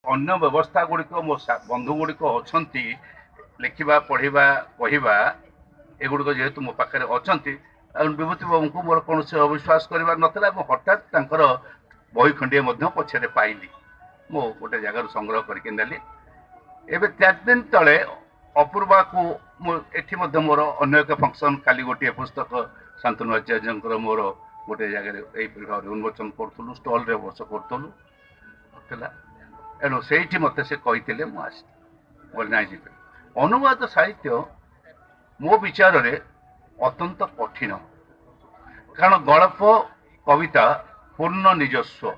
अन्य व्यवस्था गुड़िक मो बंधु गुड़िक अच्छा लिखा पढ़ा कहवा एगुड़िक जेहेतु मो पाखे अच्छा विभूति बाबू को मोर कौन अविश्वास कर नाला हठात बही खंडे पछे पाइली मो गोटे जगार संग्रह करके नेली एवं 4 दिन तले अपूर्वा को एठी मोर अन्य एक फंक्शन काली गोटे पुस्तक शांतनु आचार्य मोर गोटे जगह भाव उन्मोचन करूँ स्टल रे वर्ष करूँ एणु से मत से कही ना जी अनुवाद साहित्य मो विचार रे अत्यंत कठिन कारण गल्प कविता पूर्ण निजस्व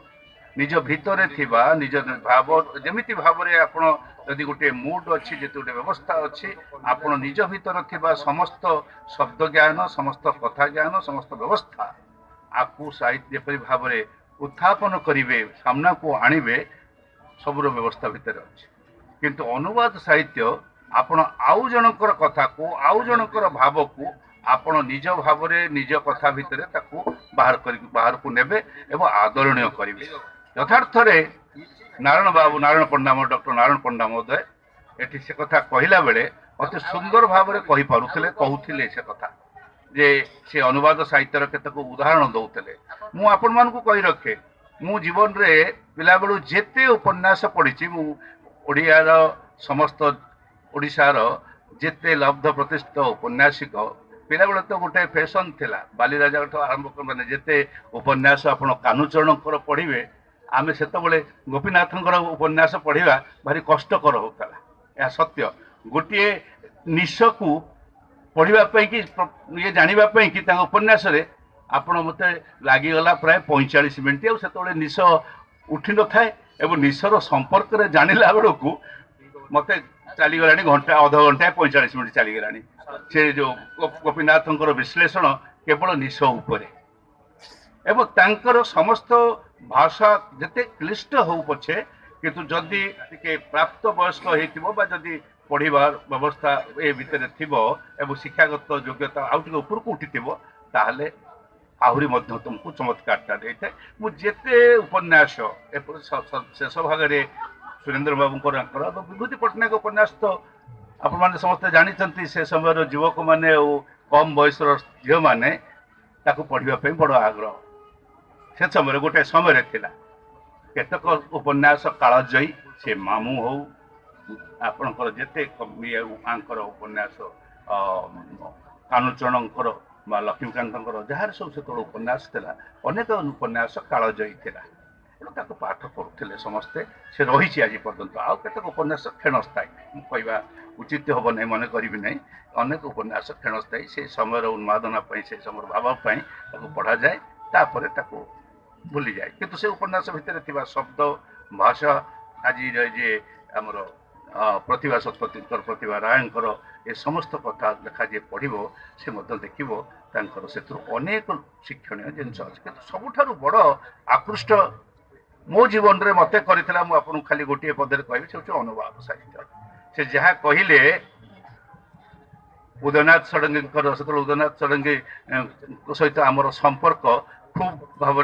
निज भितर थिबा निज भाव जमिति भाव रे आपण यदि गोटे मूड अच्छी जे गोटे व्यवस्था अच्छी आपण निज भितर थिबा समस्त शब्द ज्ञान समस्त कथा ज्ञान समस्त व्यवस्था आपको साहित्य जेपरि भाव रे उत्थापन करिवे सामना को आनिबे सबुर व्यवस्था भितर अच्छी किंतु अनुवाद साहित्य आपण आउ जनकर कथा को आउ जनकर भाव को आपण निज भाव रे निज कथा भितर ताकू बाहर को नेबे एवं आदरणीय करिवे यथार्थ रे नारायण पंडा डॉक्टर नारायण पंडा महोदय एटी से कथा कहला बेले अति सुंदर भाव रे कहि पारुथिले कहउथिले से कथा जे से अनुवाद साहित्यर केतक उदाहरण दउथिले मु आपण मान को कहि रखे मु जीवन रे पिला बेलु जेते उपन्यास पढ़ी मु ओडियार समस्त ओडिशार जेते लब्ध प्रतिष्ठित उपन्यासिक पिला बेले तो गोटे फैशन थिला बालीराजा आरंभ कर माने जेते उपन्यास आपण कानुचरण पढ़िबे आमे सेतबेले गोपीनाथंकर उपन्यास पढ़िबा भारी कष्टकर होतला या सत्य गोटे निश को पढ़िबा पई कि ये जानिबा पई कि तांग उपन्यास रे आपण मते लागि गला प्राय 45 मिनिट आ सेतबेले निश उठी न थाए एवं निशर संपर्क रे जानिला बेलकू मते चली गलानी घंटा आधा घंटा 45 मिनिट चली गलानी से जो गोपीनाथंकर विश्लेषण केवल निश उपरे एवं तांकर समस्त भाषा जिते क्लिष्ट हो पछे किंतु जदि टिके प्राप्त वयस्क होइतिबो बा जदि पढ़िबार व्यवस्था ए भितर थिबो एवं शिक्षागत योग्यता आउ टिके ऊपर को उठितिबो ताहले आहुरी मध्य तुमको चमत्कारटा देइथे मु जेते उपन्यास शेष भाग रे सुरेंद्र बाबूंकर विभूति पट्टनायक उपन्यास तो आपण माने समस्त जानिछंती से समय युवक माने कम बयसर झियो माने ताकू पढ़िबा पई बड़ आग्रह से समय गोटे समय थिला केतक उपन्यास कालजयी से मामू हो आपणकर जेते आंकर उपन्यास कानुचरणकर बा लक्ष्मीकांत जार सब से उपन्यास थिला अनेक उपन्यास कालजयी थिला ताको पाठ करुले समस्ते से रही आज पर्यंत आउ केतक उपन्यास क्षणस्थायी कहवा उचित हम ना मन करी ना अनेक उपन्यास क्षणस्थायी से समय उन्मादना से समय भाव पढ़ा जाए तापर ताको भूली जाए किंतु से उपन्यास भितर थिबा शब्द भाषा आज जे आमर प्रतिभा शतपथी प्रतिभा रायंकर ए समस्त कथा लेखा जे पढ़िबो से मध्य देखिबो तांकर सेतु अनेक शिक्षणीय जिनस अछि किंतु सबुठारु बड़ आकृष्ट मो जीवन रे मते करितला मु आपन खाली गोटे पदरे कहबी से अनुवाद साहित्य से जहाँ कहले उदयनाथ षडंगी उदयनाथ षडंगी सहित आमर संपर्क खूब भाव